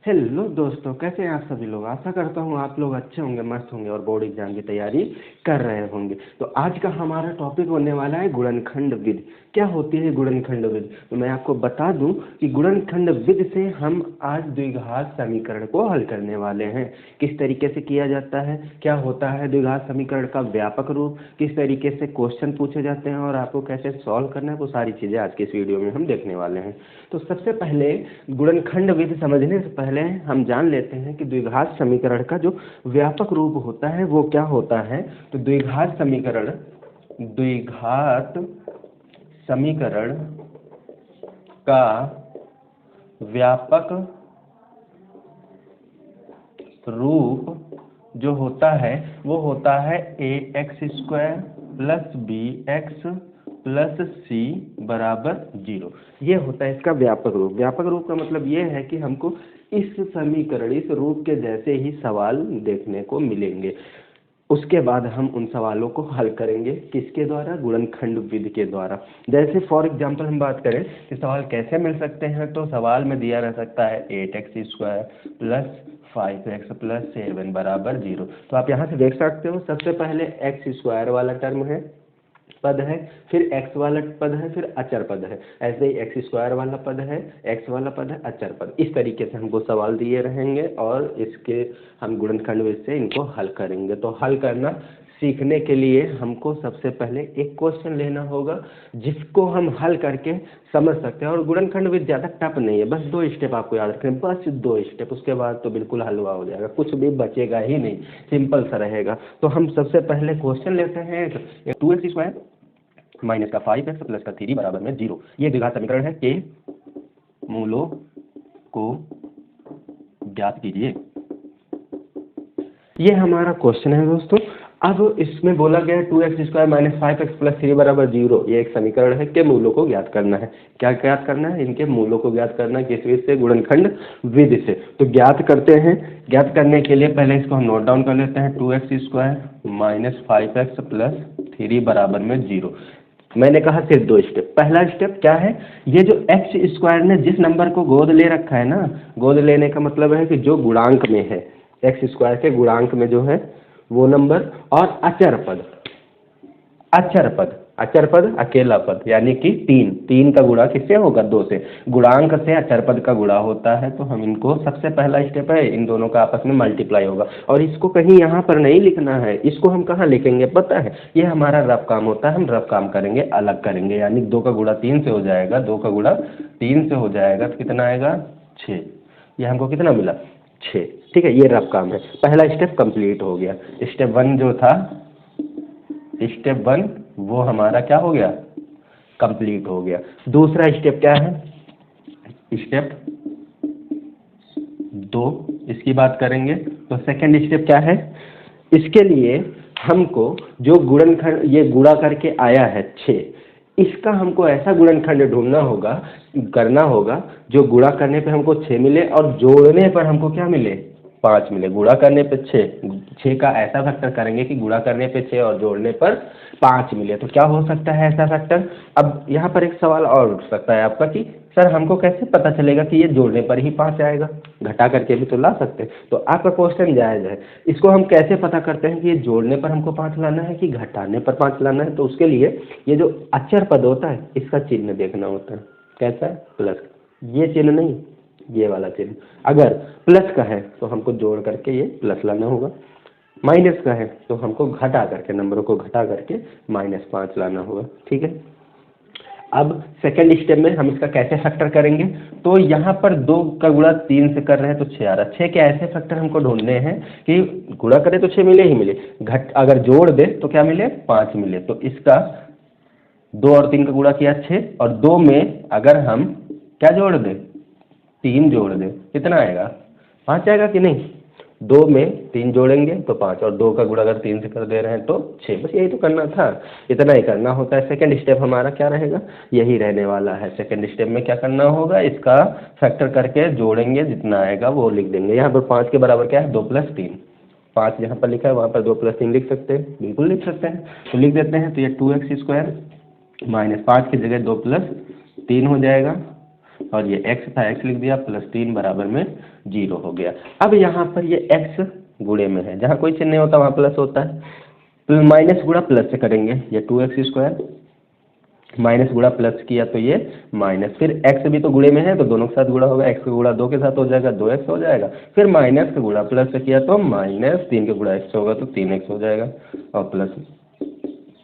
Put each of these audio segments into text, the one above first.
Hello दोस्तों, कैसे हैं आप सभी लोग। आशा करता हूँ आप लोग अच्छे होंगे, मस्त होंगे और बोर्ड एग्जाम की तैयारी कर रहे होंगे। तो आज का हमारा टॉपिक होने वाला है गुणनखंड विधि। क्या होती है गुणनखंड विधि? तो मैं आपको बता दूं कि गुणनखंड विधि से हम आज द्विघात समीकरण को हल करने वाले हैं। किस तरीके से किया जाता है, क्या होता है द्विघात समीकरण का व्यापक रूप, किस तरीके से क्वेश्चन पूछे जाते हैं और आपको कैसे सॉल्व करना है, वो सारी चीज़ें आज के इस वीडियो में हम देखने वाले हैं। तो सबसे पहले गुणनखंड विधि समझने से पहले हम जान लेते हैं कि द्विघात समीकरण का जो व्यापक रूप होता है वो क्या होता है। तो द्विघात समीकरण का व्यापक रूप जो होता है वो होता है ax² plus bx plus c बराबर 0। ये होता है इसका व्यापक रूप। व्यापक रूप का मतलब ये है कि हमको इस समीकरण, इस रूप के जैसे ही सवाल देखने को मिलेंगे। उसके बाद हम उन सवालों को हल करेंगे किसके द्वारा? गुणनखंड विधि के द्वारा। जैसे फॉर एग्जांपल हम बात करें कि सवाल कैसे मिल सकते हैं, तो सवाल में दिया रह सकता है 8x² प्लस 5x प्लस 7 बराबर 0। तो आप यहाँ से देख सकते हो, सबसे पहले x² वाला टर्म है, पद है, फिर x वाला पद है, फिर अचर पद है। ऐसे ही x² वाला पद है, x वाला पद है, अचर पद। इस तरीके से हमको सवाल दिए रहेंगे और इसके हम गुणनखंड विधि से इनको हल करेंगे। तो हल करना सीखने के लिए हमको सबसे पहले एक क्वेश्चन लेना होगा जिसको हम हल करके समझ सकते हैं। और गुणनखंड विधि ज़्यादा टफ नहीं है, बस 2 स्टेप आपको याद रखने हैं, बस 2 स्टेप। उसके बाद तो बिल्कुल हलवा हो जाएगा, कुछ भी बचेगा ही नहीं, सिंपल सा रहेगा। तो हम सबसे पहले क्वेश्चन लेते हैं 2x² माइनस का 5x प्लस का 3 बराबर में 0। ये द्विघात समीकरण है के मूलों को ज्ञात कीजिए। ये हमारा क्वेश्चन है दोस्तों। अब इसमें बोला गया है 2x² माइनस 5x प्लस 3 बराबर 0। ये एक समीकरण है के मूलों को ज्ञात करना है। क्या ज्ञात करना है? इनके मूलों को ज्ञात करना है। किस विधि से? गुणनखंड विधि से। तो ज्ञात करते हैं। ज्ञात करने के लिए पहले इसको हम नोट डाउन कर लेते हैं। 2x² माइनस 5x प्लस 3 बराबर में 0। मैंने कहा सिर्फ 2 स्टेप। पहला स्टेप क्या है? ये जो x² ने जिस नंबर को गोद ले रखा है ना, गोद लेने का मतलब है कि जो गुणांक में है, x² के गुणांक में जो है वो नंबर, और अचर पद अकेला पद, यानी कि 3 का गुणा किससे होगा? 2 से। गुणांक से अचर पद का गुणा होता है। तो हम इनको, सबसे पहला स्टेप है, इन दोनों का आपस में मल्टीप्लाई होगा। और इसको कहीं यहाँ पर नहीं लिखना है, इसको हम कहाँ लिखेंगे पता है? ये हमारा रफ काम होता है, हम रफ काम करेंगे, अलग करेंगे। यानी 2 का गुणा 3 से हो जाएगा, 2 का गुणा 3 से हो जाएगा तो कितना आएगा? 6। ये हमको कितना मिला? 6। ठीक है, ये रफ काम है। पहला स्टेप कंप्लीट हो गया। स्टेप 1 जो था, स्टेप 1 वो हमारा क्या हो गया? कंप्लीट हो गया। दूसरा स्टेप क्या है? स्टेप 2, इसकी बात करेंगे। तो सेकंड स्टेप क्या है? इसके लिए हमको जो गुणनखंड ये गुणा करके आया है 6, इसका हमको ऐसा गुणनखंड ढूंढना होगा, करना होगा जो गुणा करने पे हमको 6 मिले और जोड़ने पर हमको क्या मिले? 5 मिले। गुणा करने पे 6 का ऐसा फैक्टर करेंगे कि गुणा करने पे 6 और जोड़ने पर 5 मिले। तो क्या हो सकता है ऐसा फैक्टर? अब यहाँ पर एक सवाल और उठ सकता है आपका कि सर हमको कैसे पता चलेगा कि ये जोड़ने पर ही 5 आएगा? घटा करके भी तो ला सकते हैं। तो आपका क्वेश्चन जायज़ है। इसको हम कैसे पता करते हैं कि ये जोड़ने पर हमको 5 लाना है कि घटाने पर 5 लाना है? तो उसके लिए ये जो अचर पद होता है इसका चिन्ह देखना होता है। कैसा है? प्लस। ये चिन्ह नहीं, ये वाला चिन्ह। अगर प्लस का है तो हमको जोड़ करके ये प्लस लाना होगा, माइनस का है तो हमको घटा करके, नंबरों को घटा करके -5 लाना होगा। ठीक है। अब सेकेंड स्टेप में हम इसका कैसे फैक्टर करेंगे? तो यहाँ पर 2 का गुणा 3 से कर रहे हैं तो 6 आ रहा है। 6 के ऐसे फैक्टर हमको ढूंढने हैं कि गुणा करें तो 6 मिले ही मिले, अगर जोड़ दे तो क्या मिले? 5 मिले। तो इसका 2 और 3 का गुणा किया 6, और 2 में अगर हम क्या जोड़ दें? 3 जोड़ दें, कितना आएगा? 5 आएगा कि नहीं? 2 में 3 जोड़ेंगे तो 5, और 2 का गुणा अगर 3 से कर दे रहे हैं तो 6। बस यही तो करना था, इतना ही करना होता है। सेकंड स्टेप हमारा क्या रहेगा? यही रहने वाला है। सेकंड स्टेप में क्या करना होगा? इसका फैक्टर करके जोड़ेंगे, जितना आएगा वो लिख देंगे। यहाँ पर 5 के बराबर क्या है? 2 + 3। 5 जहाँ पर लिखा है वहाँ पर 2 + 3 लिख सकते हैं, बिल्कुल लिख सकते हैं। तो लिख देते हैं। तो ये 2x² माइनस 5 की जगह 2 + 3 हो जाएगा, और ये x था, x लिख दिया, +3 बराबर में 0 हो गया। अब यहाँ पर ये x गुणे में है, जहाँ कोई चिन्ह नहीं होता वहाँ प्लस होता है। माइनस गुणा प्लस से करेंगे, ये 2x², माइनस गुणा प्लस किया तो ये माइनस, फिर x भी तो गुणे में है तो दोनों के साथ गुणा होगा, x का गुणा 2 के साथ हो जाएगा, 2x हो जाएगा, फिर माइनस का गुणा प्लस से किया तो माइनस, 3 का गुणा x होगा तो 3x हो जाएगा, और प्लस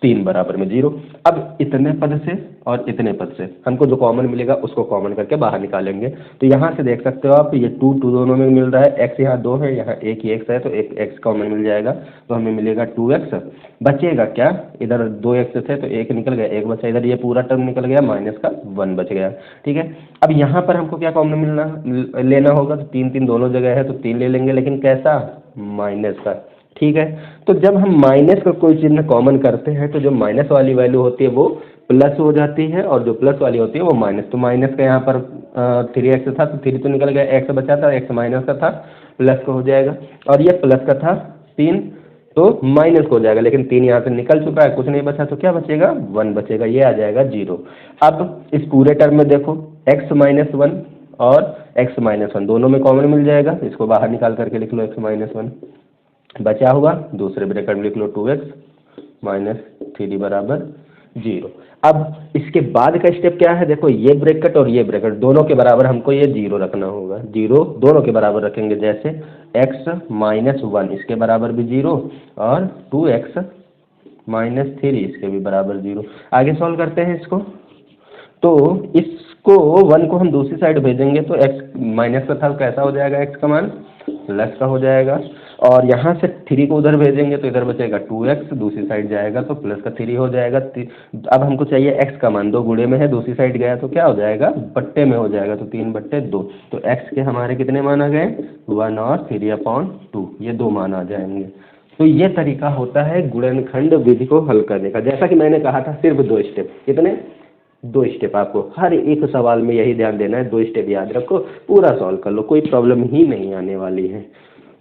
3 बराबर में 0। अब इतने पद से और इतने पद से हमको जो कॉमन मिलेगा उसको कॉमन करके बाहर निकालेंगे। तो यहाँ से देख सकते हो आप, ये 2 दोनों में मिल रहा है, x यहाँ 2 है, यहाँ एक ही x है, तो एक x कॉमन मिल जाएगा, तो हमें मिलेगा 2x। बचेगा क्या, इधर 2x थे तो एक निकल गया, एक बचा, इधर ये पूरा टर्म निकल गया, माइनस का 1 बच गया। ठीक है, अब यहाँ पर हमको क्या कॉमन लेना होगा, तो 3 3 दोनों जगह है तो 3 ले लेंगे, लेकिन कैसा, माइनस का। ठीक है, तो जब हम माइनस का कोई चिन्ह कॉमन करते हैं तो जो माइनस वाली वैल्यू होती है वो प्लस हो जाती है, और जो प्लस वाली होती है वो माइनस। तो माइनस का यहाँ पर 3x था तो 3 तो निकल गया, x बचा था, x माइनस का था, प्लस का हो जाएगा, और ये प्लस का था 3 तो माइनस हो जाएगा, लेकिन 3 यहाँ से निकल चुका है, कुछ नहीं बचा, तो क्या बचेगा, 1 बचेगा, ये आ जाएगा 0। अब इस पूरे टर्म में देखो, x - 1 और x - 1 दोनों में कॉमन मिल जाएगा, इसको बाहर निकाल करके लिख लो, x - 1 बचा हुआ, दूसरे ब्रैकेट में लिख लो 2x - 3 बराबर 0। अब इसके बाद का स्टेप क्या है, देखो ये ब्रैकेट और ये ब्रैकेट दोनों के बराबर हमको ये 0 रखना होगा, 0 दोनों के बराबर रखेंगे, जैसे x - 1 इसके बराबर भी 0 और 2x - 3 इसके भी बराबर 0। आगे सॉल्व करते हैं इसको, तो इसको 1 को हम दूसरी साइड भेजेंगे तो x माइनस का था कैसा हो जाएगा, x का मान प्लस का हो जाएगा, और यहाँ से 3 को उधर भेजेंगे तो इधर बचेगा 2x, दूसरी साइड जाएगा तो प्लस का 3 हो जाएगा। अब हमको चाहिए x का मान, 2 गुणे में है, दूसरी साइड गया तो क्या हो जाएगा, बट्टे में हो जाएगा, तो 3/2। तो x के हमारे कितने मान आ गए, 1 और 3/2, ये 2 मान आ जाएंगे। तो ये तरीका होता है गुणनखंड विधि को हल करने का। जैसा कि मैंने कहा था, सिर्फ 2 स्टेप, कितने, 2 स्टेप, आपको हर एक सवाल में यही ध्यान देना है, 2 स्टेप याद रखो, पूरा सॉल्व कर लो, कोई प्रॉब्लम ही नहीं आने वाली है।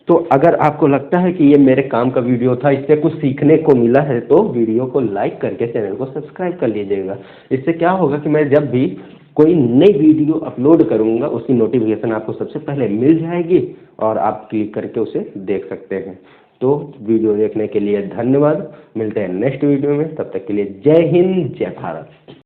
तो अगर आपको लगता है कि ये मेरे काम का वीडियो था, इससे कुछ सीखने को मिला है, तो वीडियो को लाइक करके चैनल को सब्सक्राइब कर लीजिएगा। इससे क्या होगा कि मैं जब भी कोई नई वीडियो अपलोड करूँगा उसकी नोटिफिकेशन आपको सबसे पहले मिल जाएगी और आप क्लिक करके उसे देख सकते हैं। तो वीडियो देखने के लिए धन्यवाद, मिलते हैं नेक्स्ट वीडियो में, तब तक के लिए जय हिंद, जय भारत।